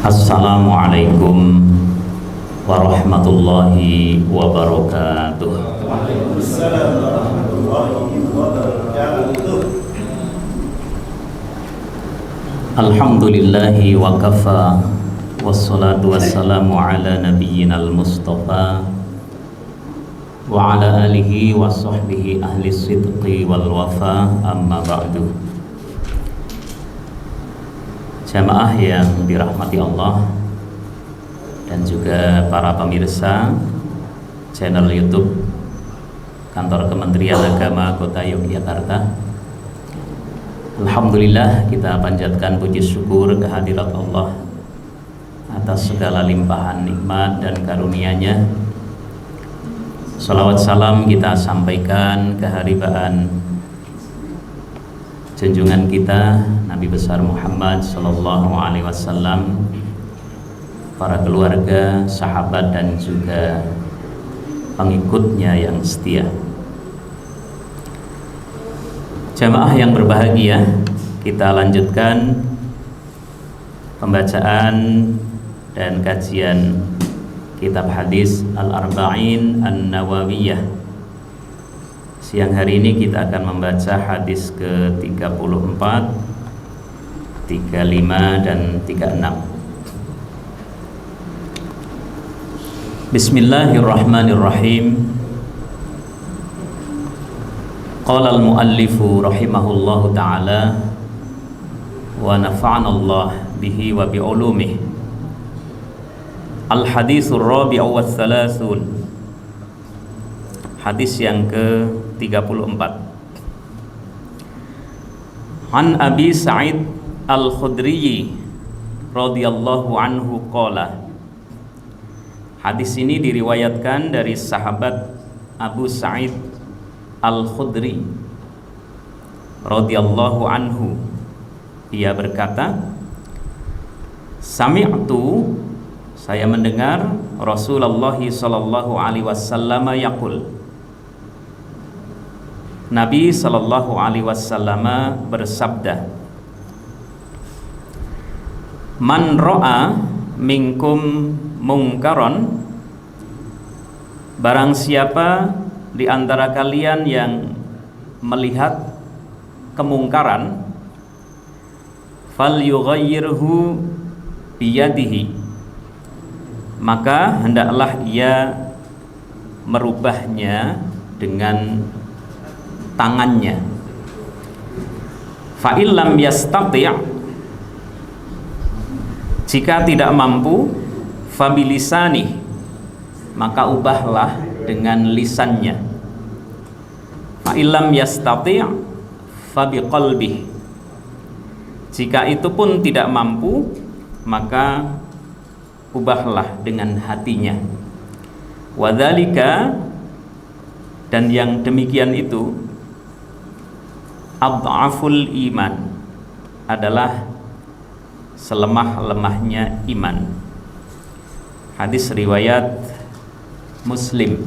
Assalamualaikum warahmatullahi wabarakatuh. Waalaikumsalam warahmatullahi wabarakatuh. Alhamdulillahi wa kafa, wassalatu wassalamu ala nabiyyinal mustafa wa ala alihi wa sahbihi ahli sidqi wal wafa, amma ba'du. Jamaah yang dirahmati Allah dan juga para pemirsa channel YouTube Kantor Kementerian Agama Kota Yogyakarta. Alhamdulillah, kita panjatkan puji syukur kehadirat Allah atas segala limpahan nikmat dan karunia-Nya. Salawat salam kita sampaikan keharibaan junjungan kita Nabi besar Muhammad sallallahu alaihi wasallam, para keluarga, sahabat dan juga pengikutnya yang setia. Jamaah yang berbahagia, kita lanjutkan pembacaan dan kajian kitab hadis Al-Arba'in An-Nawawiyah. Siang hari ini kita akan membaca hadis ke-34, 35 dan 36. Bismillahirrahmanirrahim. Qala al-muallifu rahimahullahu ta'ala wa nafa'ana Allah bihi wa bi'ulumihi. Al-hadithur rabi'u wa thalathun. Hadis yang ke-34. An Abi Sa'id Al-Khudri radhiyallahu anhu qala. Hadis ini diriwayatkan dari sahabat Abu Sa'id Al-Khudri radhiyallahu anhu. Ia berkata, sami'tu, saya mendengar Rasulullah sallallahu alaihi wasallam yaqul. Nabi sallallahu alaihi wasallam bersabda, man ra'a minkum mungkaron, barang siapa di antara kalian yang melihat kemungkaran, falyughayyirhu biyadihi, maka hendaklah ia merubahnya dengan tangannya. Fa illam yastati', jika tidak mampu, fabilisani, maka ubahlah dengan lisannya. Fa illam yastati' fabiqalbih, jika itu pun tidak mampu, maka ubahlah dengan hatinya. Wadzalika, dan yang demikian itu, adhaful iman, adalah selemah-lemahnya iman. Hadis riwayat Muslim.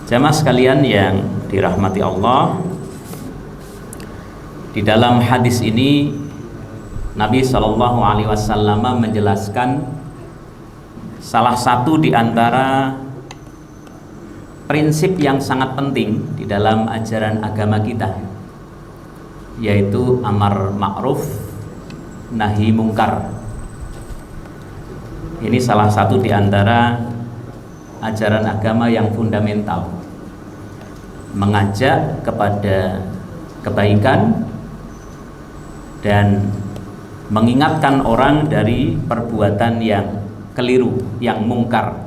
Jamaah sekalian yang dirahmati Allah, di dalam hadis ini Nabi sallallahu alaihi wasallam menjelaskan salah satu di antara prinsip yang sangat penting di dalam ajaran agama kita, yaitu amar ma'ruf nahi mungkar. Ini salah satu di antara ajaran agama yang fundamental, mengajak kepada kebaikan dan mengingatkan orang dari perbuatan yang keliru, yang mungkar.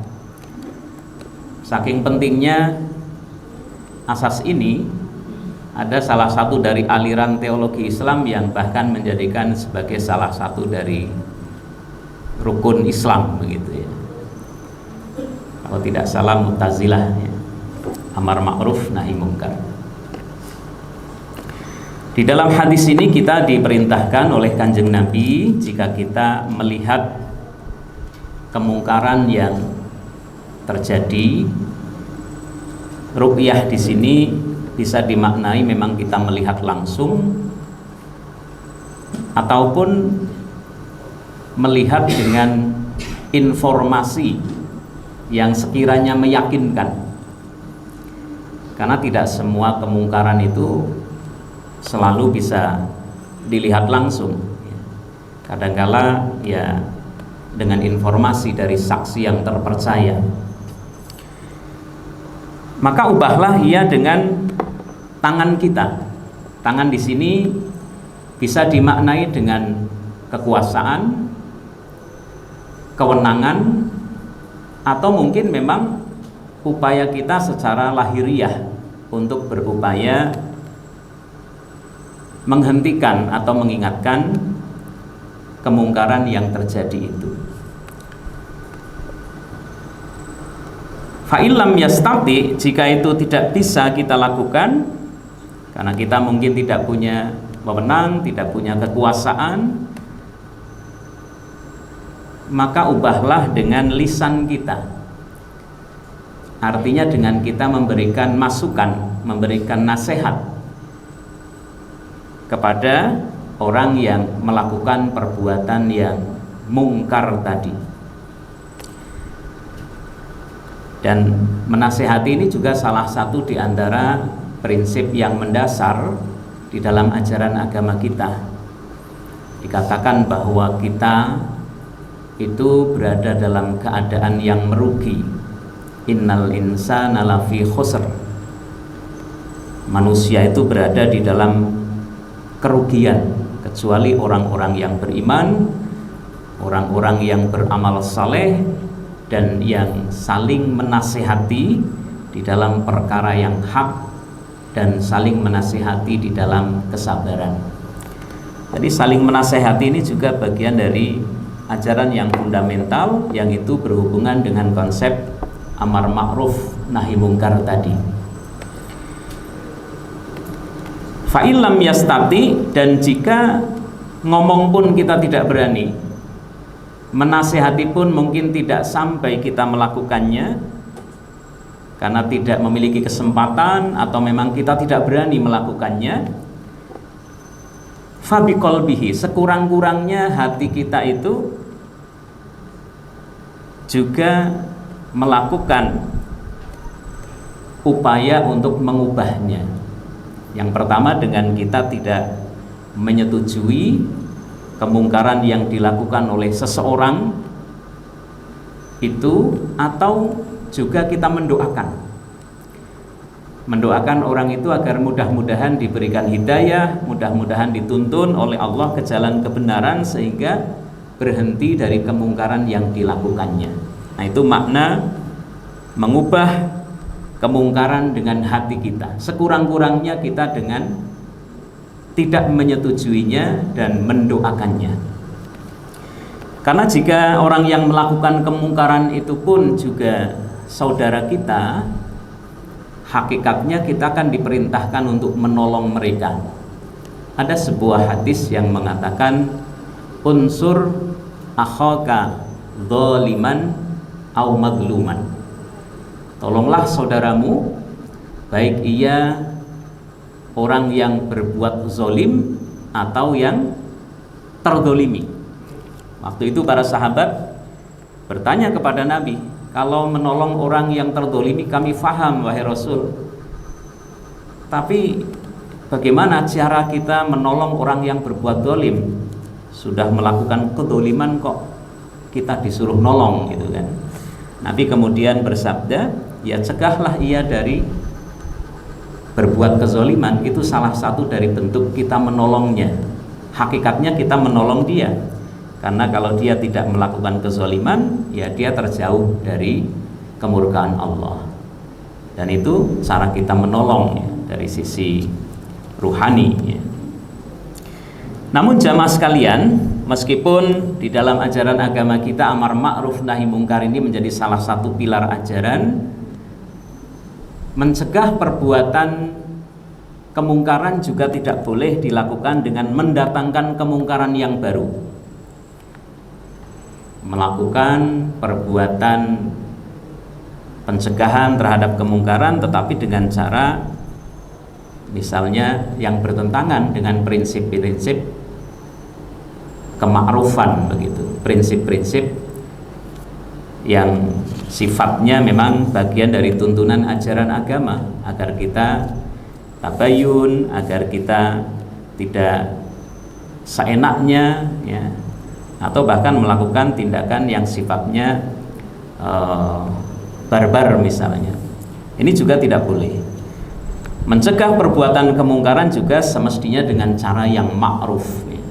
Saking pentingnya asas ini, ada salah satu dari aliran teologi Islam yang bahkan menjadikan sebagai salah satu dari rukun Islam, begitu ya. Kalau tidak salah Mu'tazilah ya. Amar ma'ruf nahi mungkar. Di dalam hadis ini kita diperintahkan oleh Kanjeng Nabi, jika kita melihat kemungkaran yang terjadi, ruqyah di sini bisa dimaknai memang kita melihat langsung, ataupun melihat dengan informasi yang sekiranya meyakinkan, karena tidak semua kemungkaran itu selalu bisa dilihat langsung. Kadangkala ya dengan informasi dari saksi yang terpercaya. Maka ubahlah ia dengan tangan kita. Tangan di sini bisa dimaknai dengan kekuasaan, kewenangan, atau mungkin memang upaya kita secara lahiriah untuk berupaya menghentikan atau mengingatkan kemungkaran yang terjadi itu. Fa'ilam yastati, jika itu tidak bisa kita lakukan karena kita mungkin tidak punya wewenang, tidak punya kekuasaan, maka ubahlah dengan lisan kita. Artinya dengan kita memberikan masukan, memberikan nasihat kepada orang yang melakukan perbuatan yang mungkar tadi. Dan menasehati ini juga salah satu di antara prinsip yang mendasar di dalam ajaran agama kita. Dikatakan bahwa kita itu berada dalam keadaan yang merugi. Innal insana lafi khusr. Manusia itu berada di dalam kerugian, kecuali orang-orang yang beriman, orang-orang yang beramal saleh, dan yang saling menasihati di dalam perkara yang hak dan saling menasihati di dalam kesabaran. Jadi saling menasihati ini juga bagian dari ajaran yang fundamental, yang itu berhubungan dengan konsep amar ma'ruf nahi mungkar tadi. Fa'ilam yastati, dan jika ngomong pun kita tidak berani, menasehati pun mungkin tidak sampai kita melakukannya karena tidak memiliki kesempatan atau memang kita tidak berani melakukannya, fabiqalbihi, sekurang-kurangnya hati kita itu juga melakukan upaya untuk mengubahnya. Yang pertama, dengan kita tidak menyetujui kemungkaran yang dilakukan oleh seseorang itu, atau juga kita mendoakan orang itu agar mudah-mudahan diberikan hidayah, mudah-mudahan dituntun oleh Allah ke jalan kebenaran sehingga berhenti dari kemungkaran yang dilakukannya. Nah, itu makna mengubah kemungkaran dengan hati kita. Sekurang-kurangnya kita dengan tidak menyetujuinya dan mendoakannya. Karena jika orang yang melakukan kemungkaran itu pun juga saudara kita, hakikatnya kita akan diperintahkan untuk menolong mereka. Ada sebuah hadis yang mengatakan, unsur akhaka dzaliman au madluman. Tolonglah saudaramu, baik ia orang yang berbuat zolim atau yang terdolimi. Waktu itu para sahabat bertanya kepada Nabi, kalau menolong orang yang terdolimi kami faham wahai Rasul, tapi bagaimana cara kita menolong orang yang berbuat zolim? Sudah melakukan kedoliman kok kita disuruh nolong, gitu kan. Nabi kemudian bersabda, ya cegahlah ia dari berbuat kezoliman. Itu salah satu dari bentuk kita menolongnya. Hakikatnya kita menolong dia, karena kalau dia tidak melakukan kezoliman, ya dia terjauh dari kemurkaan Allah. Dan itu cara kita menolongnya dari sisi ruhani, ya. Namun jamaah sekalian, meskipun di dalam ajaran agama kita amar ma'ruf nahi mungkar ini menjadi salah satu pilar ajaran, mencegah perbuatan kemungkaran juga tidak boleh dilakukan dengan mendatangkan kemungkaran yang baru. Melakukan perbuatan pencegahan terhadap kemungkaran tetapi dengan cara misalnya yang bertentangan dengan prinsip-prinsip kemakrufan begitu. prinsip-prinsip yang sifatnya memang bagian dari tuntunan ajaran agama, agar kita tabayun, agar kita tidak seenaknya ya, atau bahkan melakukan tindakan yang sifatnya barbar misalnya. Ini juga tidak boleh. Mencegah perbuatan kemungkaran juga semestinya dengan cara yang ma'ruf ya.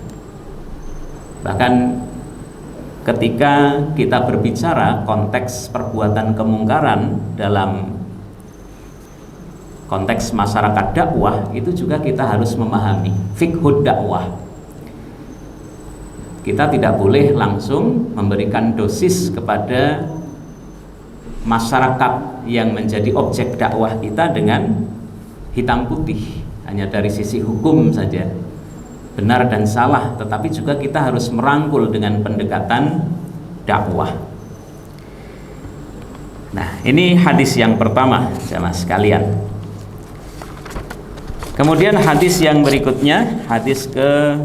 Bahkan ketika kita berbicara konteks perbuatan kemungkaran dalam konteks masyarakat dakwah, itu juga kita harus memahami fiqhud dakwah. Kita tidak boleh langsung memberikan dosis kepada masyarakat yang menjadi objek dakwah kita dengan hitam putih, hanya dari sisi hukum saja, benar dan salah, tetapi juga kita harus merangkul dengan pendekatan dakwah. Nah, ini hadis yang pertama, jamaah sekalian. Kemudian hadis yang berikutnya, hadis ke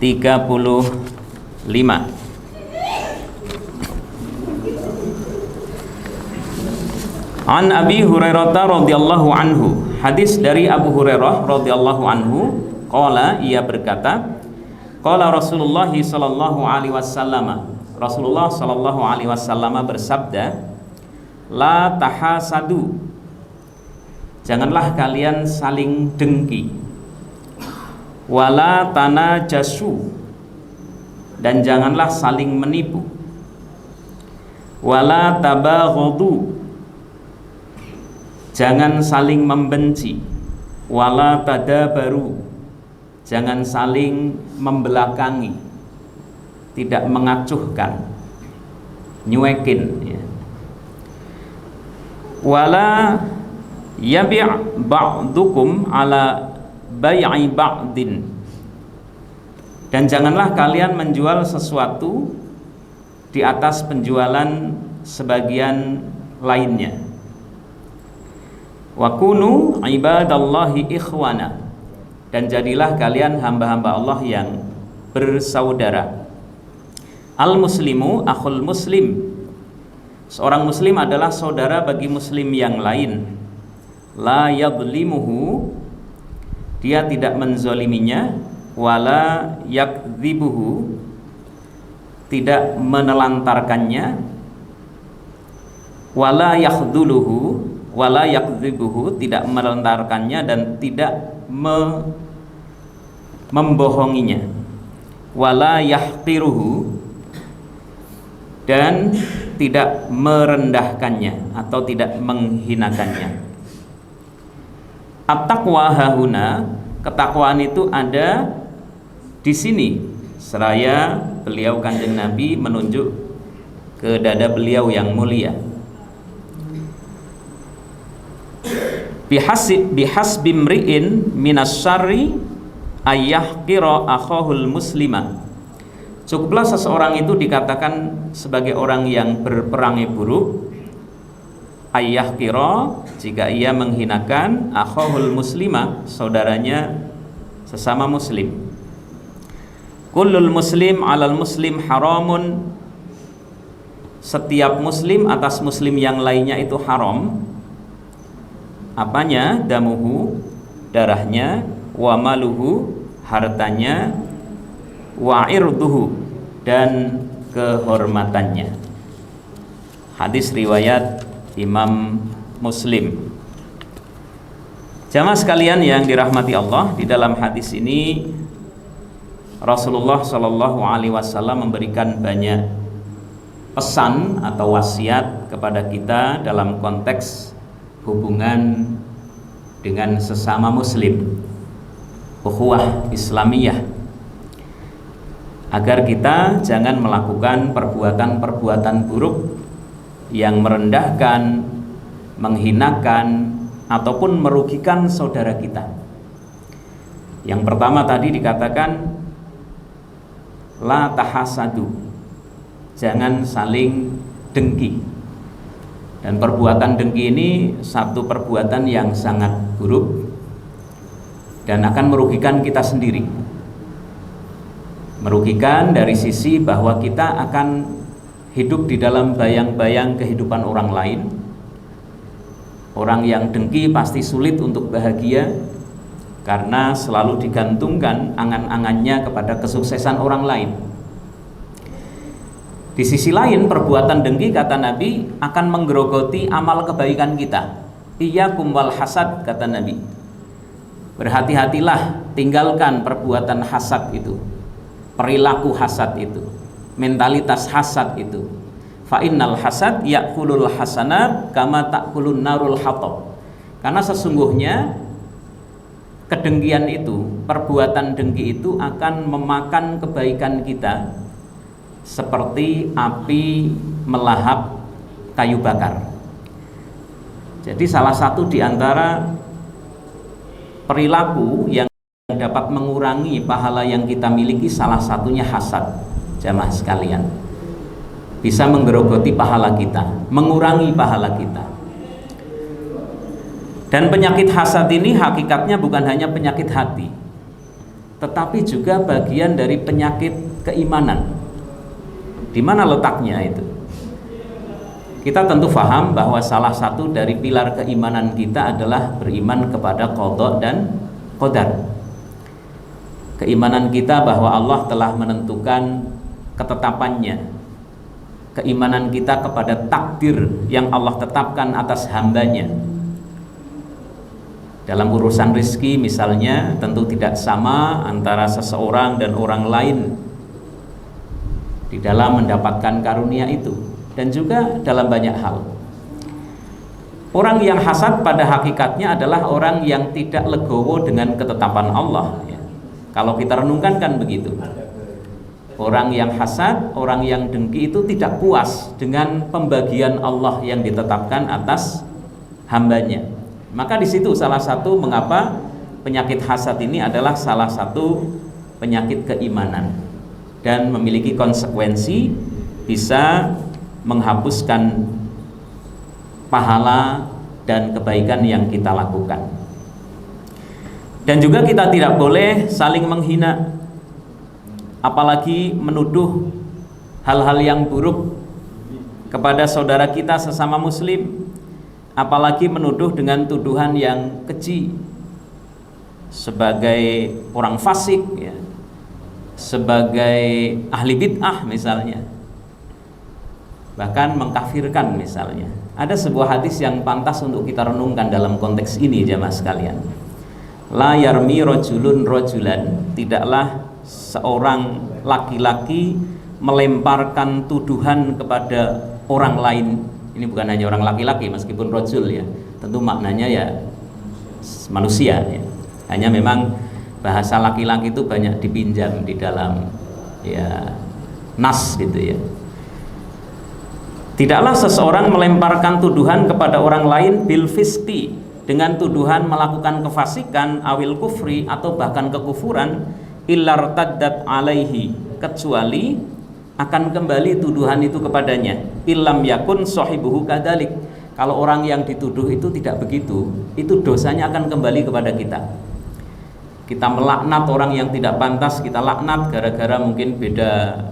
35. An Abi Hurairah radhiyallahu anhu, hadis dari Abu Hurairah radhiyallahu anhu, qala, ia berkata, qala Rasulullah sallallahu alaihi wasallam, Rasulullah sallallahu alaihi wasallam bersabda, la tahasadu, janganlah kalian saling dengki, wala tanajasu, dan janganlah saling menipu, wala tabaghadu, jangan saling membenci, wala tadabaru, jangan saling membelakangi, tidak mengacuhkan, nyuekin ya. Wala yabi' ba'dukum ala bai'i ba'din, dan janganlah kalian menjual sesuatu di atas penjualan sebagian lainnya. Wa kunu ibadallahi ikhwana, dan jadilah kalian hamba-hamba Allah yang bersaudara. Al muslimu akhul muslim, seorang muslim adalah saudara bagi muslim yang lain. La yadlimuhu, dia tidak menzoliminya. Wala yakdzibuhu, tidak menelantarkannya. Wala yakhduluhu, wala yakdzibuhu, tidak menelantarkannya dan tidak membohonginya. Wala yahqiruhu, dan tidak merendahkannya atau tidak menghinakannya. At-taqwa hahuna, ketakwaan itu ada di sini. Seraya beliau Kanjeng Nabi menunjuk ke dada beliau yang mulia. Bihasbi mri'in minas syarri ayyahqira akhahul muslima, cukuplah seseorang itu dikatakan sebagai orang yang berperangai buruk, ayyahqira, jika ia menghinakan akhahul muslima, saudaranya sesama muslim. Kullul muslim alal muslim haramun, setiap muslim atas muslim yang lainnya itu haram. Apanya? Damuhu, darahnya, wa maluhu, hartanya, wa irduhu, dan kehormatannya. Hadis riwayat Imam Muslim. Jamaah sekalian yang dirahmati Allah, di dalam hadis ini Rasulullah Shallallahu Alaihi Wasallam memberikan banyak pesan atau wasiat kepada kita dalam konteks hubungan dengan sesama muslim, ukhuwah Islamiyah, agar kita jangan melakukan perbuatan-perbuatan buruk yang merendahkan, menghinakan, ataupun merugikan saudara kita. Yang pertama tadi dikatakan la tahasadu, jangan saling dengki. Dan perbuatan dengki ini satu perbuatan yang sangat buruk dan akan merugikan kita sendiri. Merugikan dari sisi bahwa kita akan hidup di dalam bayang-bayang kehidupan orang lain. Orang yang dengki pasti sulit untuk bahagia karena selalu digantungkan angan-angannya kepada kesuksesan orang lain. Di sisi lain, perbuatan dengki, kata Nabi, akan menggerogoti amal kebaikan kita. Iyyakum wal hasad, kata Nabi. Berhati-hatilah, tinggalkan perbuatan hasad itu, perilaku hasad itu, mentalitas hasad itu. Fa innal hasad ya'kulul hasanat kama ta'kulun narul hatab. Karena sesungguhnya kedengkian itu, perbuatan dengki itu akan memakan kebaikan kita seperti api melahap kayu bakar. Jadi salah satu di antara perilaku yang dapat mengurangi pahala yang kita miliki, salah satunya hasad. Jamaah sekalian, bisa menggerogoti pahala kita, mengurangi pahala kita. Dan penyakit hasad ini hakikatnya bukan hanya penyakit hati, tetapi juga bagian dari penyakit keimanan. Di mana letaknya itu? Kita tentu paham bahwa salah satu dari pilar keimanan kita adalah beriman kepada qada dan qadar. Keimanan kita bahwa Allah telah menentukan ketetapannya. Keimanan kita kepada takdir yang Allah tetapkan atas hambanya. Dalam urusan rezeki misalnya, tentu tidak sama antara seseorang dan orang lain di dalam mendapatkan karunia itu, dan juga dalam banyak hal. Orang yang hasad pada hakikatnya adalah orang yang tidak legowo dengan ketetapan Allah, ya. Kalau kita renungkan kan begitu. Orang yang hasad, orang yang dengki itu tidak puas dengan pembagian Allah yang ditetapkan atas hambanya. Maka di situ salah satu mengapa penyakit hasad ini adalah salah satu penyakit keimanan dan memiliki konsekuensi bisa menghapuskan pahala dan kebaikan yang kita lakukan. Dan juga kita tidak boleh saling menghina, apalagi menuduh hal-hal yang buruk kepada saudara kita sesama muslim, apalagi menuduh dengan tuduhan yang keji sebagai orang fasik, ya, sebagai ahli bid'ah misalnya, bahkan mengkafirkan misalnya. Ada sebuah hadis yang pantas untuk kita renungkan dalam konteks ini, jamaah sekalian. La yarmi rajulun rajulan, tidaklah seorang laki-laki melemparkan tuduhan kepada orang lain. Ini bukan hanya orang laki-laki, meskipun rajul, ya, tentu maknanya ya manusia, ya. Hanya memang bahasa laki-laki itu banyak dipinjam di dalam, ya, nas gitu, ya. Tidaklah seseorang melemparkan tuduhan kepada orang lain bil fisqi, dengan tuduhan melakukan kefasikan, awil kufri, atau bahkan kekufuran, illar taddat alaihi, kecuali akan kembali tuduhan itu kepadanya. Illam yakun sahibuhu kadalik, kalau orang yang dituduh itu tidak begitu, itu dosanya akan kembali kepada kita. Kita melaknat orang yang tidak pantas, kita laknat gara-gara mungkin beda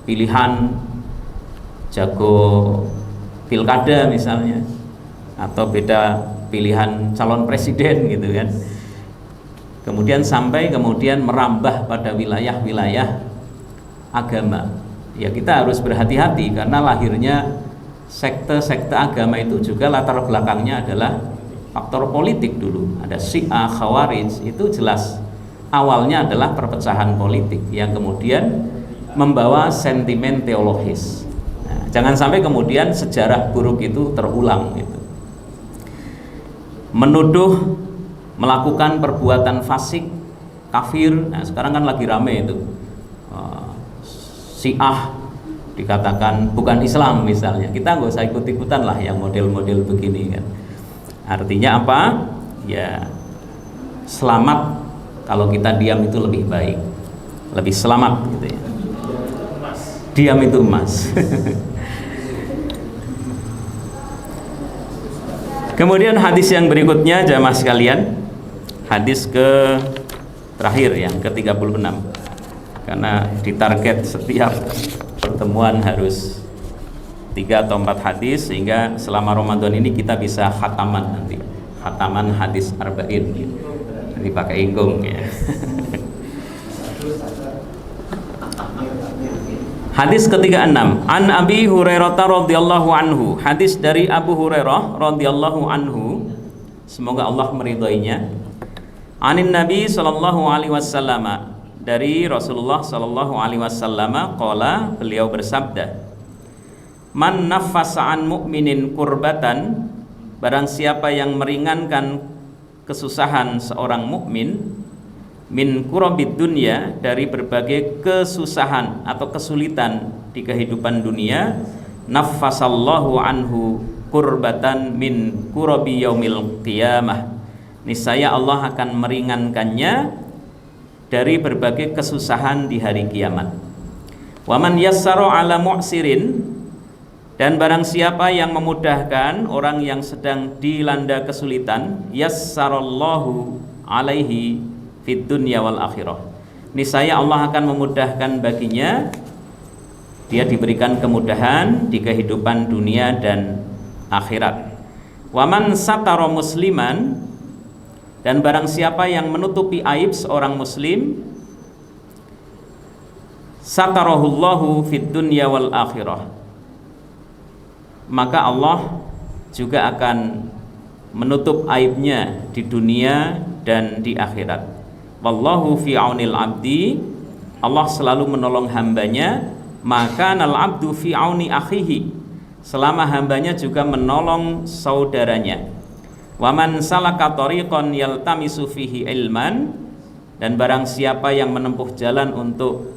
pilihan, jago pilkada misalnya, atau beda pilihan calon presiden gitu kan. Kemudian sampai kemudian merambah pada wilayah-wilayah agama. Ya, kita harus berhati-hati karena lahirnya sekte-sekte agama itu juga latar belakangnya adalah faktor politik dulu. Ada Syiah, Khawarij, itu jelas awalnya adalah perpecahan politik yang kemudian membawa sentimen teologis. Nah, jangan sampai kemudian sejarah buruk itu terulang gitu. Menuduh melakukan perbuatan fasik, kafir. Nah, sekarang kan lagi rame itu. Syiah dikatakan bukan Islam misalnya. Kita nggak usah ikut-ikutan lah yang model-model begini kan. Artinya apa? Ya, selamat kalau kita diam itu lebih baik, lebih selamat gitu ya. Diam itu emas. Kemudian hadis yang berikutnya, jamaah sekalian, hadis ke terakhir yang ke-36, karena ditarget setiap pertemuan harus 3 atau 4 hadis, sehingga selama Ramadan ini kita bisa khataman nanti, khataman hadis arba'in gitu. Nanti pakai inggung ya. Hadis ke-36, an Abi Hurairah radhiyallahu anhu, hadis dari Abu Hurairah radhiyallahu anhu, semoga Allah meridhoinya. Anin Nabi sallallahu alaihi wasallam, dari Rasulullah sallallahu alaihi wasallam, qala, beliau bersabda, man naffasa an mu'minin kurbatan, barang siapa yang meringankan kesusahan seorang mukmin, min kurabid dunya, dari berbagai kesusahan atau kesulitan di kehidupan dunia, naffasallahu anhu kurbatan min kurabi yaumil qiyamah, niscaya Allah akan meringankannya dari berbagai kesusahan di hari kiamat. Wa man yassara ala mu'sirin, dan barang siapa yang memudahkan orang yang sedang dilanda kesulitan, yassarallahu alaihi fid dunya wal akhirah, niscaya Allah akan memudahkan baginya, dia diberikan kemudahan di kehidupan dunia dan akhirat. Wa man satara musliman, dan barang siapa yang menutupi aib seorang muslim, satarahullahu fid dunya wal akhirah, maka Allah juga akan menutup aibnya di dunia dan di akhirat. Wallahu fi aunil abdi, Allah selalu menolong hambanya, maka nal abdu fi auni akhihi, selama hambanya juga menolong saudaranya. Wa man salaka tariqan yaltamisu fihi ilman, dan barang siapa yang menempuh jalan untuk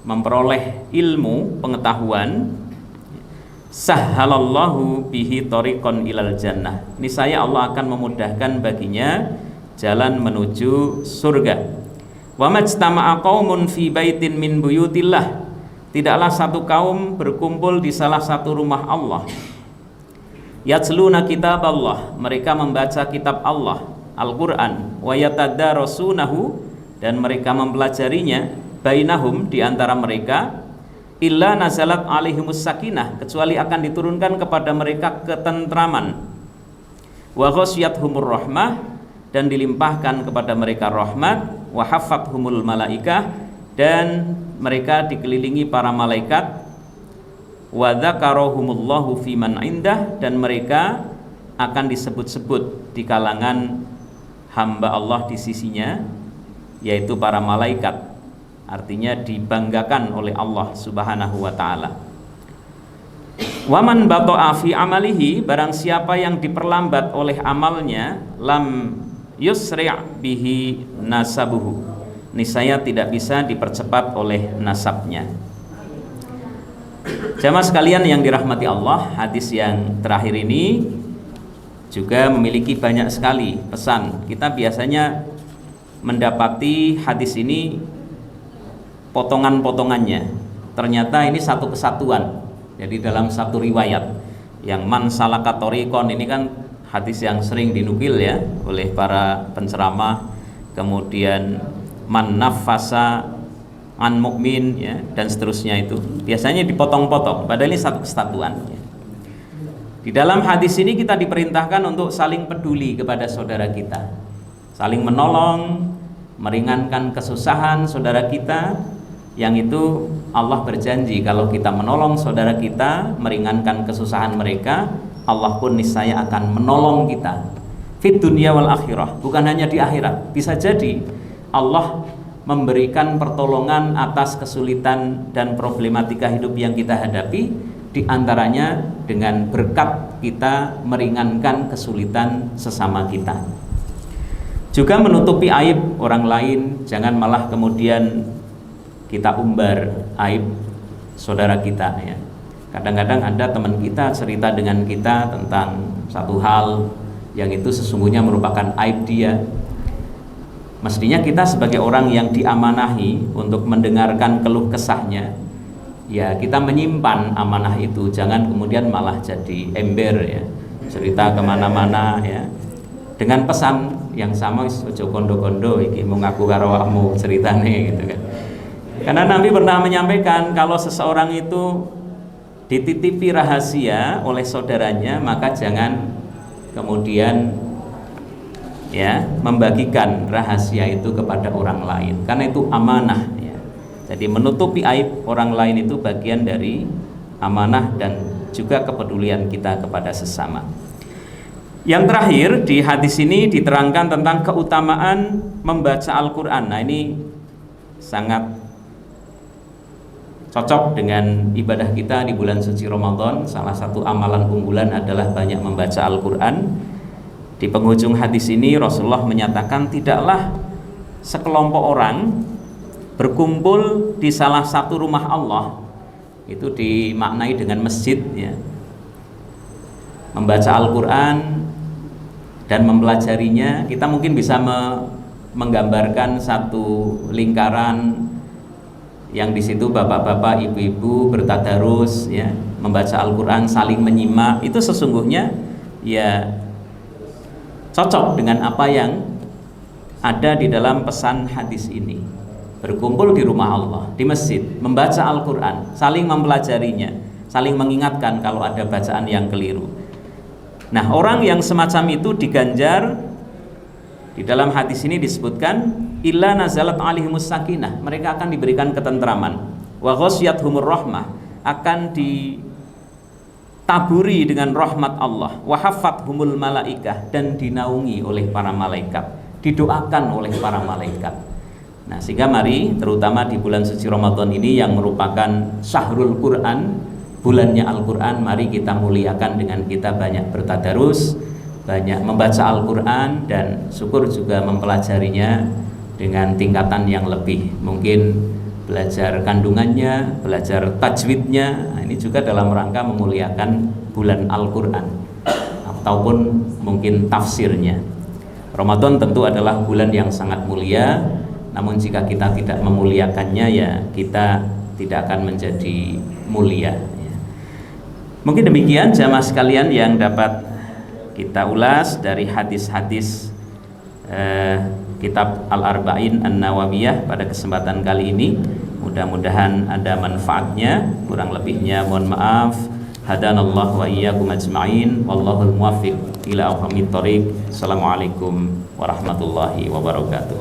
memperoleh ilmu, pengetahuan, sahhalallahu bihi tariqan ilal jannah, niscaya Allah akan memudahkan baginya jalan menuju surga. Wa majtama'a qaumun fi baitin min buyutillah, tidaklah satu kaum berkumpul di salah satu rumah Allah, yatluna kitab Allah, mereka membaca kitab Allah, Al-Quran, wa yatadarasunahu, dan mereka mempelajarinya, bainahum, di antara mereka, illa nazalat alaihimus sakinah, kecuali akan diturunkan kepada mereka ketentraman, wa ghasyiyatuhumur rahmah, dan dilimpahkan kepada mereka rahmat, wa haffathumul malaikah, dan mereka dikelilingi para malaikat, wa dzakarahumullahu fiman indah, dan mereka akan disebut-sebut di kalangan hamba Allah di sisinya, yaitu para malaikat. Artinya dibanggakan oleh Allah subhanahu wa ta'ala. Waman bato'a fi amalihi, barang siapa yang diperlambat oleh amalnya, lam yusri' bihi nasabuhu, niscaya tidak bisa dipercepat oleh nasabnya. Jamaah sekalian yang dirahmati Allah, hadis yang terakhir ini juga memiliki banyak sekali pesan. Kita biasanya mendapati hadis ini potongan-potongannya, ternyata ini satu kesatuan. Jadi dalam satu riwayat yang man salaka tariqon, ini kan hadis yang sering dinukil ya oleh para penceramah, kemudian man nafasa an mukmin ya, dan seterusnya, itu biasanya dipotong-potong, padahal ini satu kesatuan ya. Di dalam hadis ini kita diperintahkan untuk saling peduli kepada saudara kita, saling menolong, meringankan kesusahan saudara kita. Yang itu Allah berjanji kalau kita menolong saudara kita, meringankan kesusahan mereka, Allah pun niscaya akan menolong kita fit dunya wal akhirah, bukan hanya di akhirat. Bisa jadi Allah memberikan pertolongan atas kesulitan dan problematika hidup yang kita hadapi, di antaranya dengan berkat kita meringankan kesulitan sesama kita. Juga menutupi aib orang lain, jangan malah kemudian kita umbar aib saudara kita ya. Kadang-kadang ada teman kita cerita dengan kita tentang satu hal yang itu sesungguhnya merupakan aib dia. Mestinya kita sebagai orang yang diamanahi untuk mendengarkan keluh kesahnya, ya kita menyimpan amanah itu, jangan kemudian malah jadi ember ya, cerita kemana-mana ya, dengan pesan yang sama ojo kondo-kondo iki mau ngaku karo awakmu ceritane gitu kan. Karena Nabi pernah menyampaikan kalau seseorang itu dititipi rahasia oleh saudaranya, maka jangan kemudian ya membagikan rahasia itu kepada orang lain, karena itu amanah ya. Jadi menutupi aib orang lain itu bagian dari amanah dan juga kepedulian kita kepada sesama. Yang terakhir di hadis ini diterangkan tentang keutamaan membaca Al-Quran. Nah ini sangat cocok dengan ibadah kita di bulan suci Ramadan. Salah satu amalan unggulan adalah banyak membaca Al-Quran. Di penghujung hadis ini Rasulullah menyatakan tidaklah sekelompok orang berkumpul di salah satu rumah Allah, itu dimaknai dengan masjid ya, membaca Al-Quran dan mempelajarinya. Kita mungkin bisa menggambarkan satu lingkaran yang di situ bapak-bapak, ibu-ibu bertadarus ya, membaca Al-Quran, saling menyimak. Itu sesungguhnya ya cocok dengan apa yang ada di dalam pesan hadis ini. Berkumpul di rumah Allah, di masjid, membaca Al-Quran, saling mempelajarinya, saling mengingatkan kalau ada bacaan yang keliru. Nah, orang yang semacam itu diganjar, di dalam hadis ini disebutkan illa nazalat alaihimus sakinah, mereka akan diberikan ketentraman, wa ghasyiyatuhumur rahmah, akan ditaburi dengan rahmat Allah, wa haffathumul malaikah, dan dinaungi oleh para malaikat, didoakan oleh para malaikat. Nah, sehingga mari terutama di bulan suci Ramadan ini yang merupakan syahrul Quran, bulannya Al-Quran, mari kita muliakan dengan kita banyak bertadarus, banyak membaca Al-Quran, dan syukur juga mempelajarinya dengan tingkatan yang lebih. Mungkin belajar kandungannya, belajar tajwidnya. Nah, ini juga dalam rangka memuliakan bulan Al-Quran, ataupun mungkin tafsirnya. Ramadan tentu adalah bulan yang sangat mulia, namun jika kita tidak memuliakannya ya kita tidak akan menjadi mulia. Mungkin demikian jamaah sekalian yang dapat kita ulas dari hadis-hadis kitab Al-Arba'in An-Nawawiyah pada kesempatan kali ini. Mudah-mudahan ada manfaatnya, kurang lebihnya mohon maaf. Hadanallahu wa iyyakum ajma'in, wallahul muwaffiq ila aqwamit thoriq. Assalamualaikum warahmatullahi wabarakatuh.